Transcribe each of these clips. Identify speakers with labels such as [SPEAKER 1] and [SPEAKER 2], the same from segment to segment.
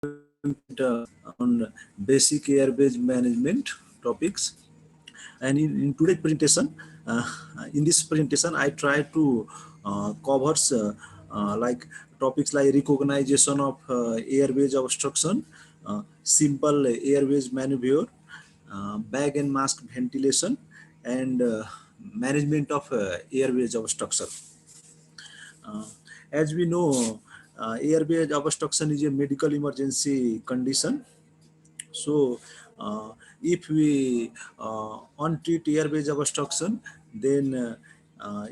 [SPEAKER 1] on basic airways management topics. And in today's presentation, uh, in this presentation, I try to covers like topics like recognition of airways obstruction, simple airways maneuver, bag and mask ventilation, and management of airways obstruction. Uh, as we know, airway obstruction is a medical emergency condition. So, if we untreat airways obstruction, then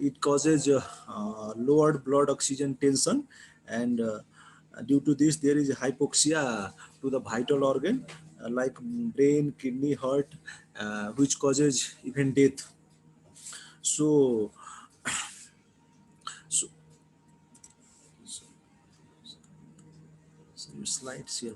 [SPEAKER 1] it causes lowered blood oxygen tension, and due to this, there is hypoxia to the vital organ like brain, kidney, heart, which causes even death. So, so, so slides here.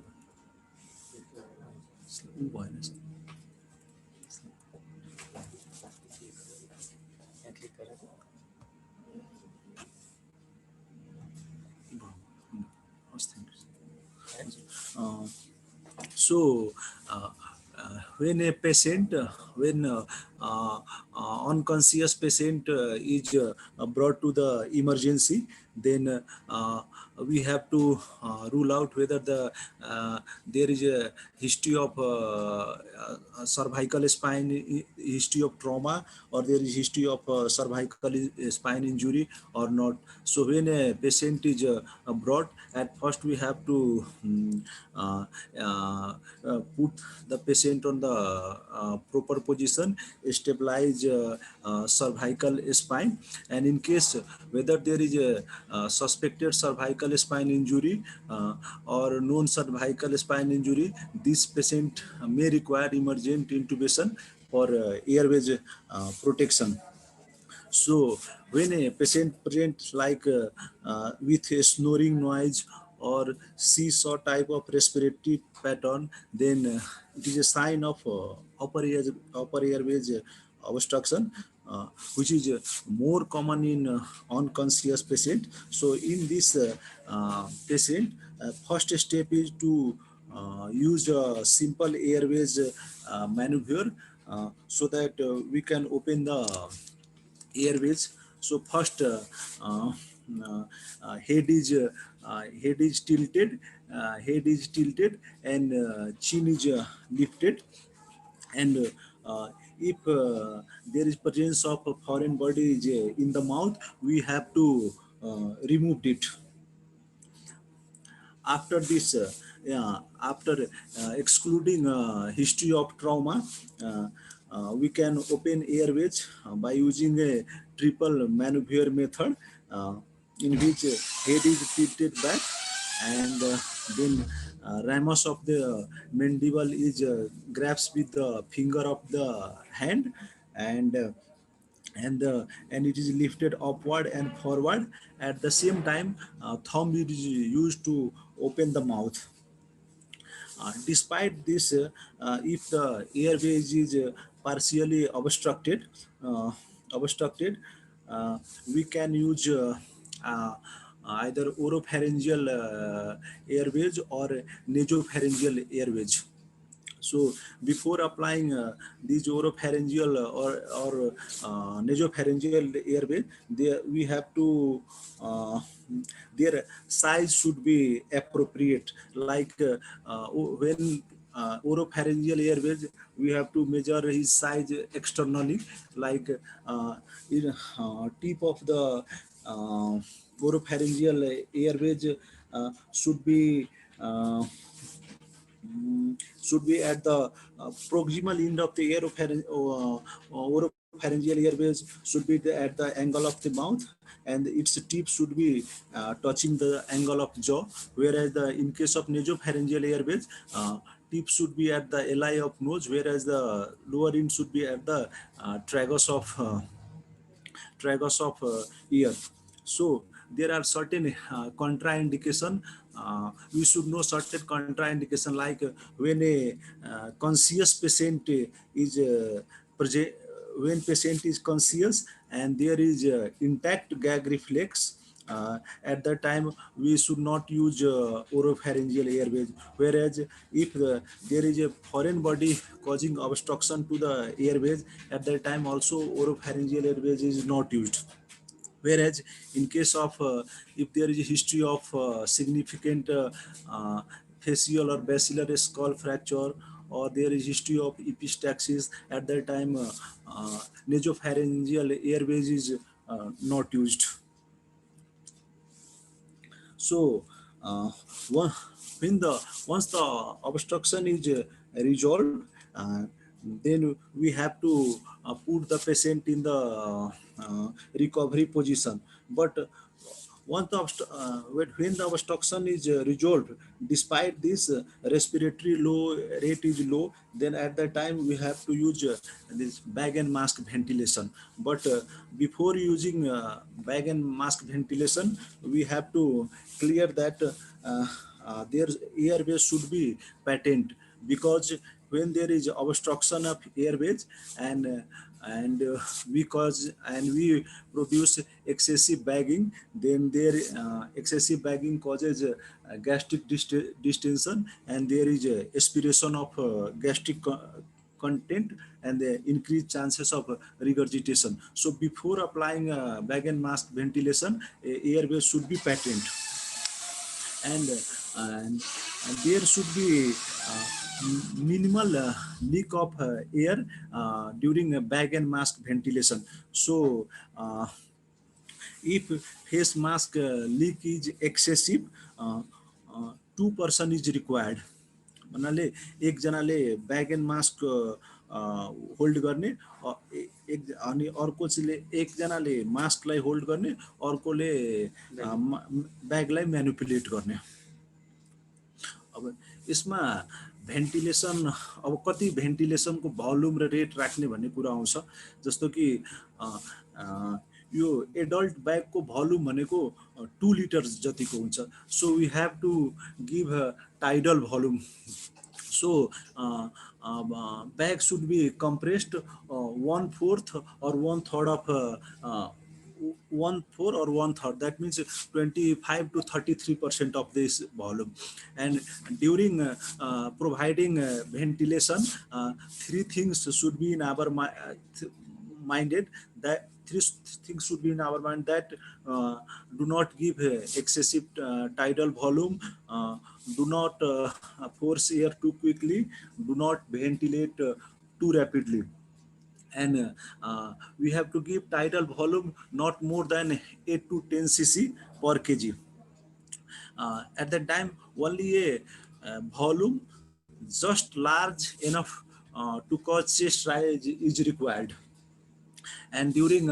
[SPEAKER 1] Uh, so, when a patient, when unconscious patient is brought to the emergency, then we have to rule out whether there is a history of cervical spine, history of trauma, or there is history of cervical spine injury or not. So when a patient is brought, at first we have to uh, uh, put the patient on the proper position, stabilize cervical spine, and in case whether there is a suspected cervical spine injury or known cervical spine injury, this patient may require emergent intubation for airways protection. So when a patient presents like with a snoring noise or seesaw type of respiratory pattern, then it is a sign of upper airways obstruction, which is more common in unconscious patient. So in this patient, first step is to use a simple airways maneuver so that we can open the airways. So first, uh, head is tilted, and chin is lifted, and if there is presence of a foreign body in the mouth, we have to remove it. After this, yeah, after excluding history of trauma, we can open airways by using a triple maneuver method, uh, in which head is tilted back, and then ramus of the mandible is grabs with the finger of the hand, and and it is lifted upward and forward. At the same time, thumb is used to open the mouth. Despite this, if the airways is partially uh, obstructed, uh, we can use uh, either oropharyngeal airways or nasopharyngeal airways. So before applying these oropharyngeal or nasopharyngeal airway, we have to their size should be appropriate. Like when oropharyngeal airways, we have to measure his size externally, like uh, in tip of the uh, oropharyngeal airways should be uh, should be at the proximal end of the oropharyngeal airways should be at the angle of the mouth, and its tip should be touching the angle of jaw, whereas in case of nasopharyngeal airways, tip should be at the li of nose, whereas the lower end should be at the tragus of ear. So there are certain contraindication. We should know certain contraindication, like when a conscious patient is when patient is conscious and there is intact gag reflex, At that time we should not use oropharyngeal airways, whereas if there is a foreign body causing obstruction to the airways, at that time also oropharyngeal airways is not used. Whereas in case of if there is a history of significant facial or basilar skull fracture, or there is history of epistaxis, at that time nasopharyngeal airways is not used. So uh, one, when the once the obstruction is resolved, uh, then we have to put the patient in the recovery position. But once the when the obstruction is resolved, despite this respiratory low rate is low, then at that time we have to use this bag and mask ventilation. But before using bag and mask ventilation, we have to clear that their airways should be patent, because when there is obstruction of airways and we cause and we produce excessive bagging, then there excessive bagging causes gastric distension, and there is a aspiration of gastric content, and the increased chances of regurgitation. So before applying bag and mask ventilation, airways should be patent, and and there should be minimal leak of air during a bag and mask ventilation. So if face mask leak is excessive, two person is required. भन्नाले एकजनाले bag end mask hold गर्ने, एक अनि अर्को चाहिँ एकजनाले मास्कलाई hold गर्ने, अर्कोले ब्यागलाई म्यानिपुलेट गर्ने। अब यसमा भेन्टिलेसन, अब कति भेन्टिलेसनको भोल्युम र रेट राख्ने भन्ने कुरा आउँछ। जस्तो कि यो एडल्ट ब्यागको भोल्युम भनेको 2 लिटर्स जतिको हुन्छ। So we have to give tidal volume. So bag should be compressed 1/4 or 1/3 of 1/4 or 1/3. That means 25 to 33% of this volume. And during providing ventilation, three things should be in our minded. That three things should be in our mind: that do not give excessive tidal volume, do not force air too quickly, do not ventilate too rapidly, and we have to give tidal volume not more than 8 to 10 cc per kg. At that time only a volume just large enough to cause chest rise is required. And during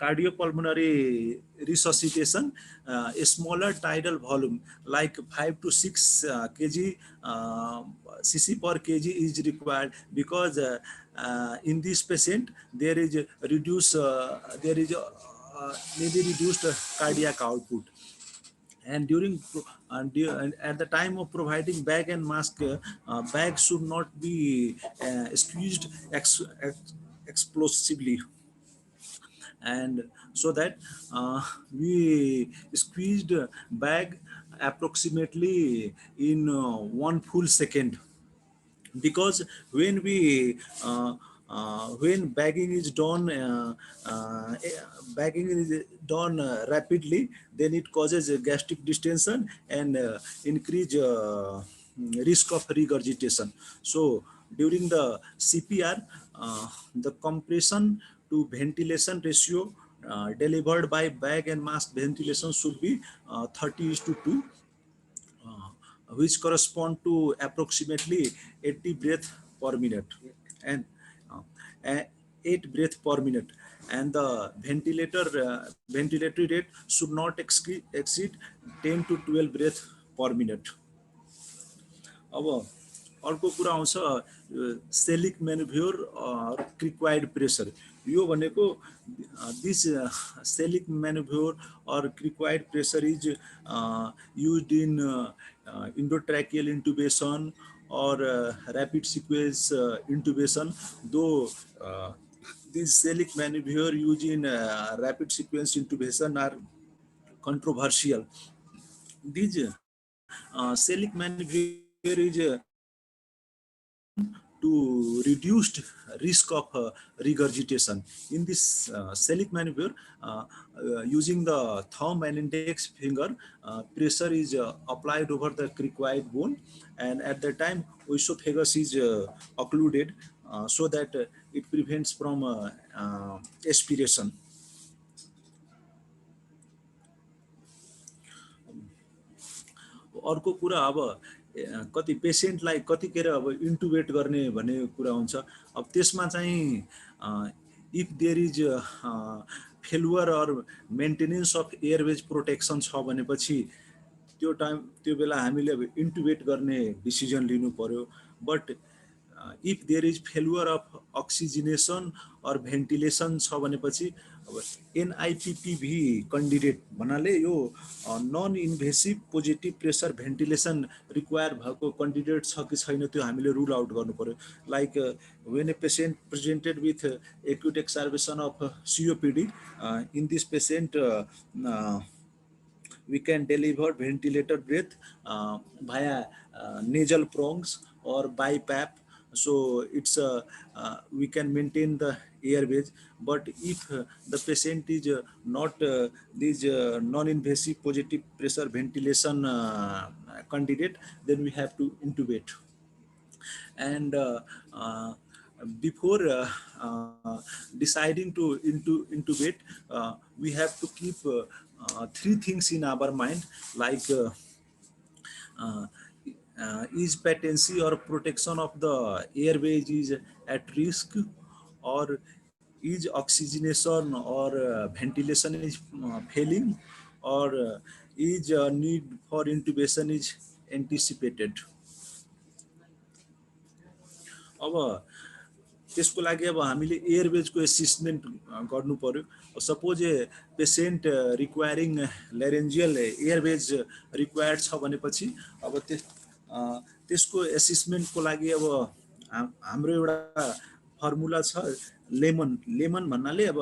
[SPEAKER 1] cardiopulmonary resuscitation, a smaller tidal volume like 5 to 6 kg cc per kg is required, because in this patient there is maybe reduced cardiac output. And during and at the time of providing bag and mask, bag should not be squeezed explosively, and so that we squeezed bag approximately in 1 full second. Because when bagging is done rapidly, then it causes a gastric distension and increase risk of regurgitation. So during the CPR, the compression to ventilation ratio delivered by bag and mask ventilation should be 30:2, which correspond to approximately 80 breath per minute, and uh, 8 breath per minute. And the ventilatory rate should not exceed 10 to 12 breath per minute. अब अर्को कुरा आउँछ Sellick manoeuvre required pressure. यो भनेको this Sellick manoeuvre or required pressure is used in endotracheal intubation or rapid sequence intubation, though these Selic maneuver used in rapid sequence intubation are controversial. This celiac maneuver is to reduced risk of regurgitation. In this celiac maneuver, using the thumb and index finger, pressure is applied over the cricoid bone, and at that time, esophagus is occluded so that it prevents from aspiration. अर्को कुरा अब कति पेसेन्टलाई कतिखेर अब इन्टुबेट गर्ने भन्ने कुरा हुन्छ। अब त्यसमा चाहिँ if there is failure or maintenance of airways protection छ भनेपछि त्यो बेला हामीले अब इन्टुबेट गर्ने डिसिजन लिनु पर्यो। But if there is failure of oxygenation or ventilation छ भनेपछि अब एनआइपिपिभी कन्डिडेट भन्नाले यो non invasive positive pressure ventilation require भएको कन्डिडेट छ कि छैन त्यो हामीले रुल आउट गर्नु पर्यो। Like when a patient presented with acute exacerbation of COPD, in this patient we can deliver ventilator breath via nasal prongs or BiPAP. So it's we can maintain the airways. But if the patient is not this non-invasive positive pressure ventilation candidate, then we have to intubate. And before deciding to intubate, we have to keep three things in our mind, like is patency or protection of the airways is at risk, or is oxygenation or ventilation is failing, or is need for intubation is anticipated. अब त्यसको लागि अब हामीले एयरवेजको assessment गर्नु पर्यो। Suppose ए patient रिक्वायरिङ ल्यारेन्जियल Airways required छ भनेपछि अब त्यसको एसेसमेन्टको लागि अब हाम्रो एउटा फर्मुला छ लेमन भन्नाले अब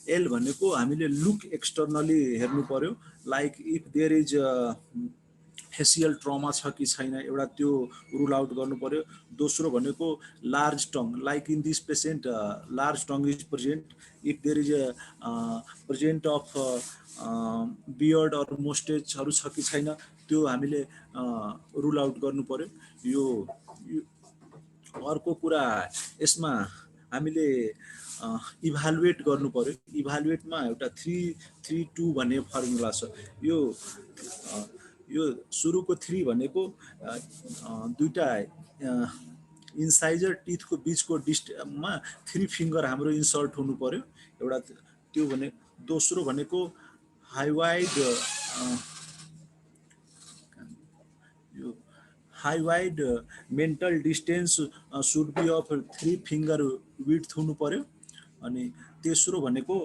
[SPEAKER 1] एल भनेको हामीले लुक एक्सटर्नली हेर्नु पर्यो। Like if there is facial trauma छ कि छैन एउटा त्यो रुल आउट गर्नु पर्यो। दोस्रो भनेको large tongue, like in this patient large tongue is present, if there is present of beard or मोस्टेजहरू छ कि छैन त्यो हामीले रुल आउट गर्नु पर्यो। यो अर्को कुरा यसमा हामीले इभालुएट गर्नु पर्यो। इभालुएटमा एउटा 3-3-2 भन्ने फर्मुला छ। यो सुरुको 3 भनेको दुईटा इन्साइजर टिथको बिचको डिस्टेन्समा 3 फिङ्गर हाम्रो इन्सर्ट हुनु पर्यो एउटा त्यो भने। दोस्रो भनेको high wide mental distance should be of 3 finger width हुनु पर्यो। अनि तेस्रो भनेको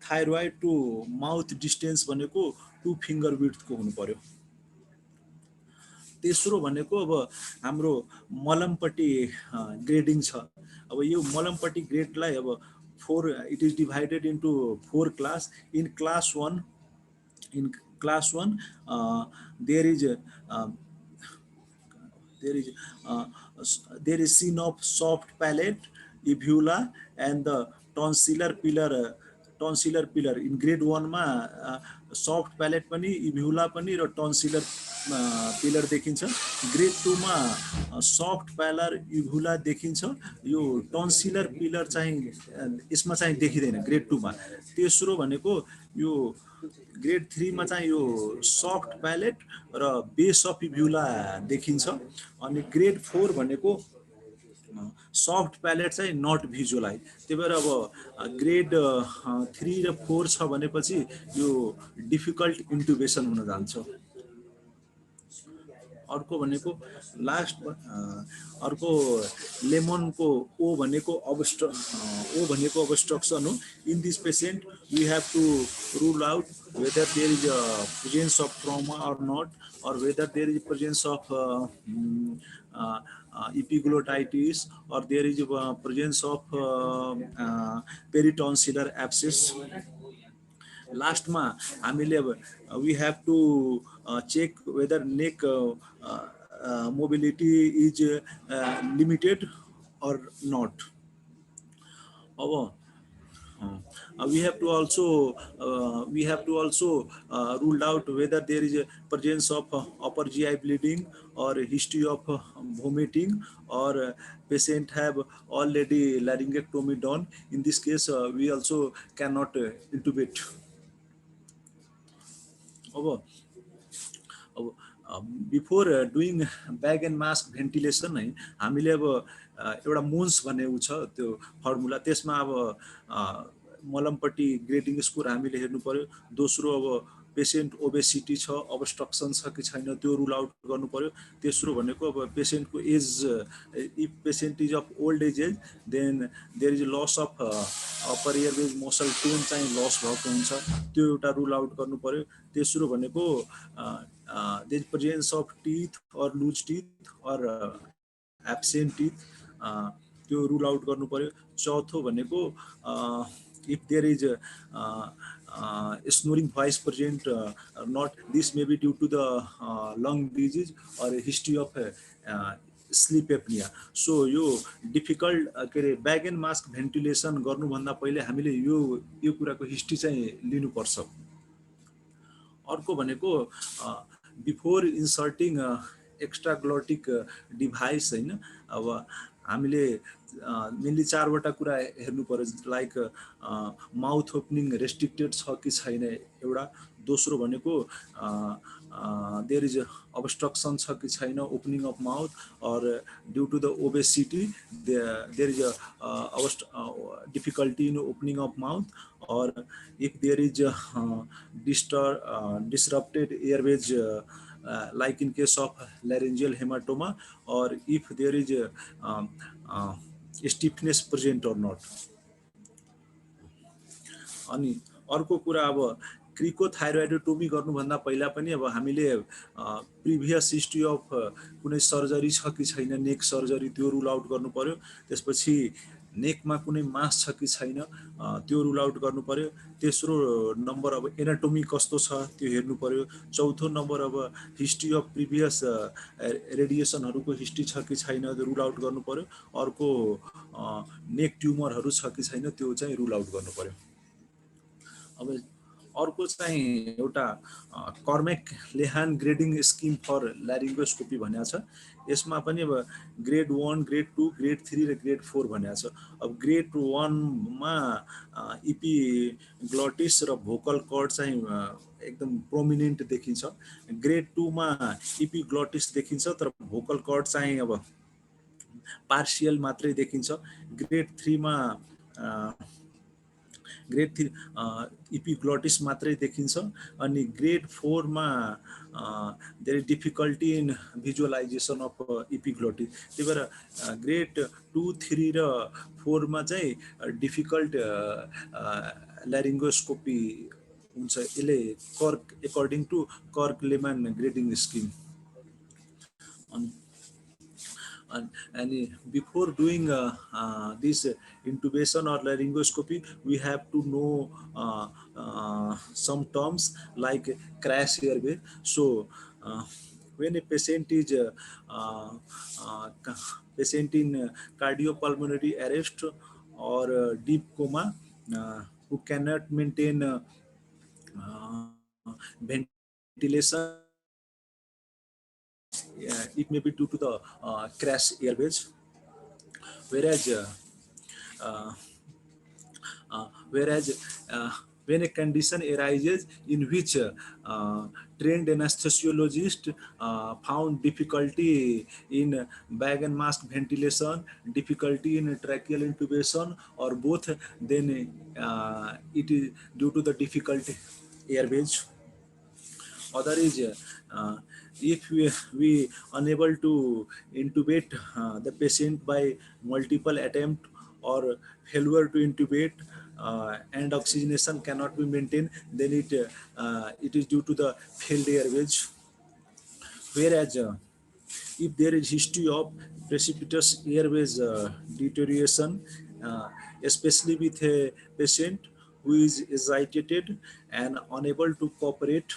[SPEAKER 1] थाइरोइड टु माउथ डिस्टेन्स भनेको 2 फिङ्गर विड्थको हुनु पर्यो। तेस्रो भनेको अब हाम्रो मलमपट्टि ग्रेडिङ छ। अब यो मलमपट्टि ग्रेडलाई अब 4 it is divided into 4 class. In class 1 there is scene of soft palate, uvula and the tonsillar pillar. In grade 1 मा soft palate पनि uvula पनि र tonsillar pillar देखिन्छ। ग्रेड 2 मा soft palate uvula देखिन्छ। यो tonsillar pillar चाहिँ यसमा चाहिँ देखिदैन grade 2 मा। तेस्रो भनेको यो ग्रेड 3 मा चाहिँ यो सफ्ट प्यालेट र बेस अफ uvula देखिन्छ। अनि ग्रेड 4 भनेको सफ्ट प्यालेट चाहिँ नट भिजुअलाइज। त्यही भएर अब ग्रेड 3 र 4 छ भनेपछि यो डिफिकल्ट इन्टुबेसन हुन जान्छ। अर्को भनेको लास्ट अर्को लेमनको ओ भनेको अब्स्ट्रक्सन हो। In this patient we have to rule out whether there is a presence of trauma or not, or whether there is presence of epiglottitis, or there is presence of peritonsillar abscess। लास्टमा हामीले अब we have to check whether neck mobility is limited or not. अब we have to also ruled out whether there is a presence of upper GI bleeding or a history of vomiting, or patient have already laryngectomy done. In this case, we also cannot intubate. अब before doing bag end mask ventilation है, हामीले अब एउटा moons भन्ने ऊ छ त्यो formula, त्यसमा अब मलमपट्टि ग्रेडिङ स्कोर हामीले हेर्नु पर्यो। दोस्रो अब पेसेन्ट ओबेसिटी छ, अबस्ट्रक्सन छ कि छैन त्यो रुल आउट गर्नु पर्यो। तेस्रो भनेको अब पेसेन्टको age, if patient is of old age then there is loss of upper airways muscle tone चाहिँ लस भएको हुन्छ, त्यो एउटा रुल आउट गर्नु पर्यो। तेस्रो भनेको there is presence of teeth or loose teeth or absent teeth, त्यो रुल आउट गर्नु पर्यो। चौथो भनेको if there is snoring voice present or not, this may be due to the lung disease or a history of slip apnoea. So yo difficult के अरे bag end mask ventilation गर्नुभन्दा पहिले हामीले यो कुराको हिस्ट्री चाहिँ लिनुपर्छ। अर्को भनेको बिफोर इन्सर्टिङ एक्स्ट्रा ग्लोटिक डिभाइस होइन, अब हामीले मेनली चारवटा कुरा हेर्नु पर्यो, लाइक माउथ ओपनिङ रेस्ट्रिक्टेड छ कि छैन एउटा। दोस्रो भनेको देयर इज अबस्ट्रक्सन छ कि छैन opening of mouth, or due to the obesity there is difficulty in opening of mouth, or if there is disrupted airways like in case of laryngeal hematoma, or if there is stiffness present or not. अनि अर्को कुरा अब क्रिकोथाइरोइडोटोमी गर्नुभन्दा पहिला पनि अब हामीले previous history of कुनै सर्जरी छ कि छैन, नेक सर्जरी त्यो रुल आउट गर्नु पर्यो। त्यसपछि नेकमा कुनै मास छ कि छैन त्यो रुल आउट गर्नु पर्यो। तेस्रो नम्बर अब एनाटोमी कस्तो छ त्यो हेर्नु पर्यो। चौथो नम्बर अब हिस्ट्री अफ प्रिभियस रेडिएसनहरूको हिस्ट्री छ कि छैन त्यो रुल आउट गर्नु पर्यो। अर्को नेक ट्युमरहरू छ कि छैन त्यो चाहिँ रुल आउट गर्नु पर्यो। अब अर्को चाहिँ एउटा कर्मेक लेहान ग्रेडिङ स्किम फर ल्यारिङ्गोस्कोपी भनेको छ। यसमा पनि अब ग्रेड 1, ग्रेड 2, ग्रेड 3 र ग्रेड 4 भनेको छ। अब ग्रेड 1 मा इपिग्लोटिस र भोकल कर्ड चाहिँ एकदम प्रोमिनेन्ट देखिन्छ। ग्रेड 2 मा इपिग्लोटिस देखिन्छ तर भोकल कर्ड चाहिँ अब पार्शियल मात्रै देखिन्छ। ग्रेड 3 मा ग्रेड 3 इपिग्लोटिस मात्रै देखिन्छ। अनि ग्रेड 4 मा there is difficulty in visualisation of epiglottis. त्यही भएर ग्रेड 2, 3 र 4 मा चाहिँ डिफिकल्ट ल्यारिङ्गोस्कोपी हुन्छ। यसले कर्क एकर्डिङ टु कर्क lemon grading scheme. And before doing this intubation or laryngoscopy, we have to know some terms like crash airway. So when a patient is patient in cardiopulmonary arrest or deep coma, who cannot maintain ventilation, it may be due to the crash airways. Whereas when a condition arises in which trained anesthesiologist found difficulty in bag and mask ventilation, difficulty in tracheal intubation, or both, then it is due to the difficult airways. Other is if we unable to intubate the patient by multiple attempt or failure to intubate and oxygenation cannot be maintained, then it is due to the failed airways. Whereas if there is history of precipitous airways deterioration, especially with a patient who is agitated and unable to cooperate,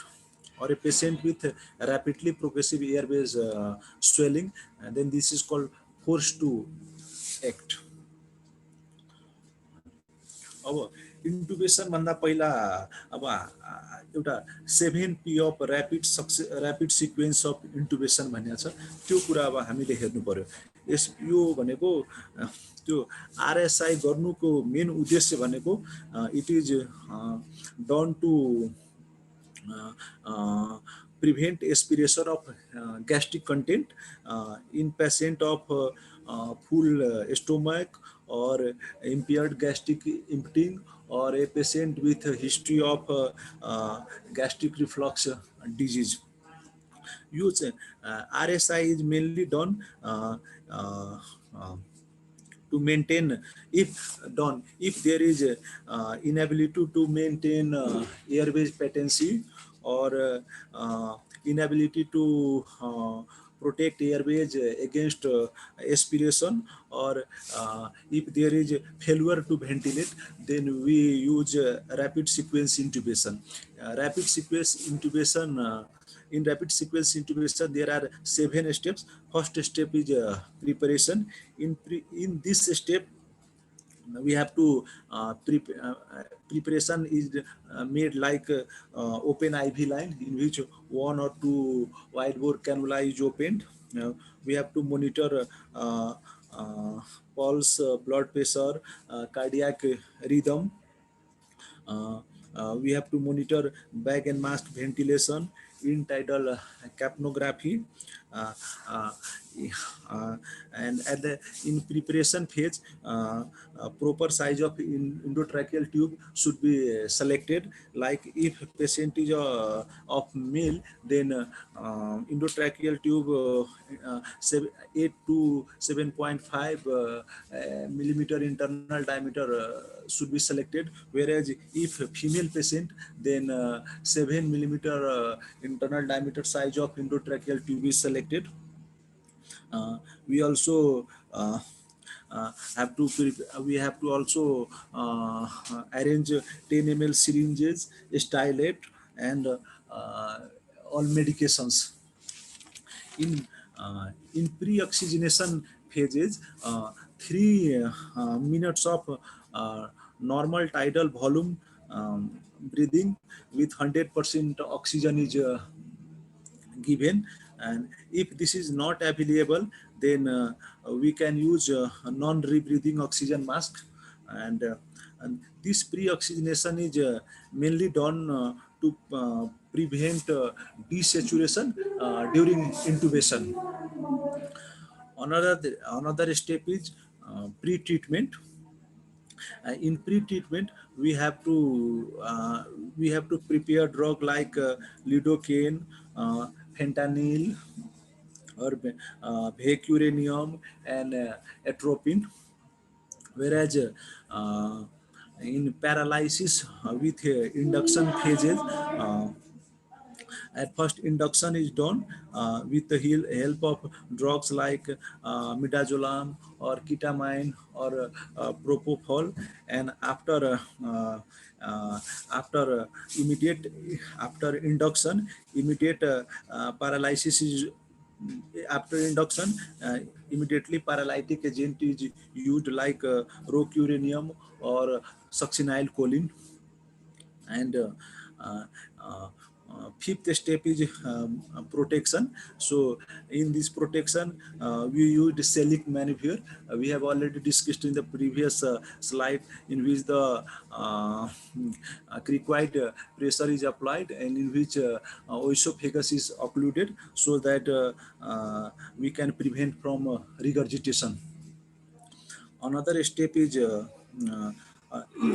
[SPEAKER 1] or a patient with rapidly progressive airways swelling, and then this is called forced to act. अब इन्टुबेसन भन्दा पहिला अब एउटा 7P of rapid sequence of intubation भन्ने छ, त्यो कुरा अब हामीले हेर्नु पर्यो। यो भनेको त्यो आरएसआई गर्नुको मेन उद्देश्य भनेको it is done to prevent aspiration of gastric content in patient of full stomach or impaired gastric emptying, or a patient with a history of gastric reflux disease. Use RSI is mainly done to maintain, if there is inability to maintain airways patency, or inability to protect airways against aspiration, or if there is failure to ventilate, then we use rapid sequence intubation. In rapid sequence intubation, there are 7 steps. First step is preparation. In this step, we have to preparation is made like open IV line, in which 1 or 2 wide bore cannula is opened. We have to monitor pulse, blood pressure, cardiac rhythm. We have to monitor bag and mask ventilation, in-tidal capnography, and in preparation phase, proper size of endotracheal tube should be selected. Like if patient is of male, then endotracheal tube 8 to 7.5 millimeter internal diameter should be selected, whereas if female patient, then 7 millimeter internal diameter size of endotracheal tube is selected. We also we have to also arrange 10 ml syringes, stylet, and all medications. In pre-oxygenation phases, 3 minutes of normal tidal volume breathing with 100% oxygen is given, and if this is not available, then we can use non-rebreathing oxygen mask, and this pre-oxygenation is mainly done to prevent desaturation during intubation. Another step is pre-treatment. In pre-treatment, we have to prepare drug like lidocaine, fentanyl, or vecuronium, and atropine. Whereas in paralysis with induction phases, at first induction is done with the help of drugs like midazolam or ketamine or propofol, and after induction, immediate paralysis is after induction, immediately paralytic agent is used like rocuronium or succinylcholine. And fifth step is protection. So in this protection, we use the Selic maneuver. We have already discussed in the previous slide, in which the cricoid pressure is applied, and in which oesophagus is occluded, so that we can prevent from regurgitation. Another step is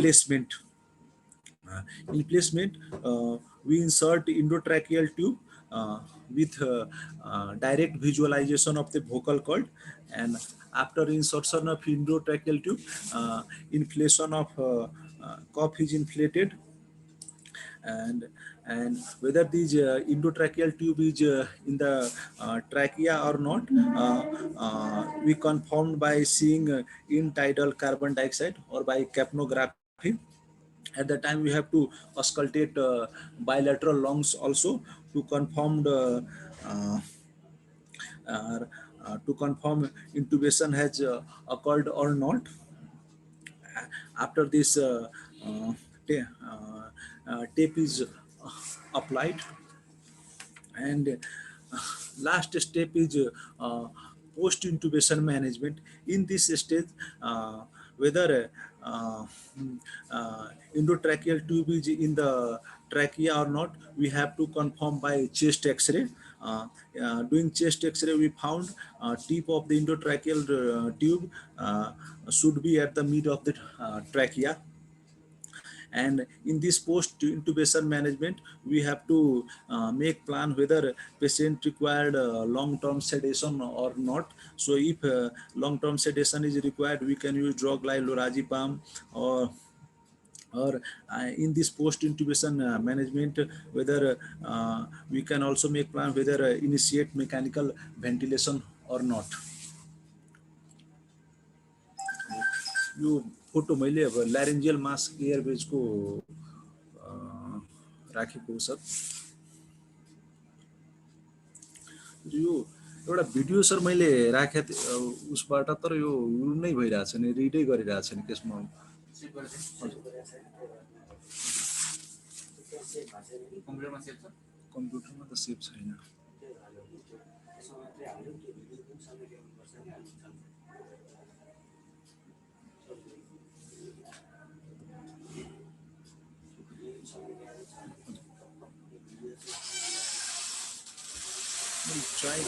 [SPEAKER 1] placement. In placement, we insert endotracheal tube with direct visualization of the vocal cord, and after insertion of endotracheal tube, inflation of cuff is inflated, and whether this endotracheal tube is in the trachea or not, we confirmed by seeing in tidal carbon dioxide or by capnography. At the time we have to auscultate bilateral lungs also to confirm the uh, uh, to confirm intubation has occurred or not. After this tape is applied, and last step is post intubation management. In this stage, whether endotracheal tube is in the trachea or not, we have to confirm by chest x-ray. Doing chest x-ray, we found tip of the endotracheal tube uh, should be at the mid of the trachea. And in this post intubation management, we have to make plan whether patient required long term sedation or not. So if long term sedation is required, we can use drug like lorazepam, or in this post intubation management, whether we can also make plan whether initiate mechanical ventilation or not. Yo photo मैले अब ल्यारेन्जियल mask एयरवेजको राखेको sir. यो एउटा video sir मैले राखेको थिएँ उसबाट, तर यो नै भइरहेको छैन, रिडै गरिरहेको छैन त्यसमा। कम्प्युटरमा त सेभ छैन। ट्राई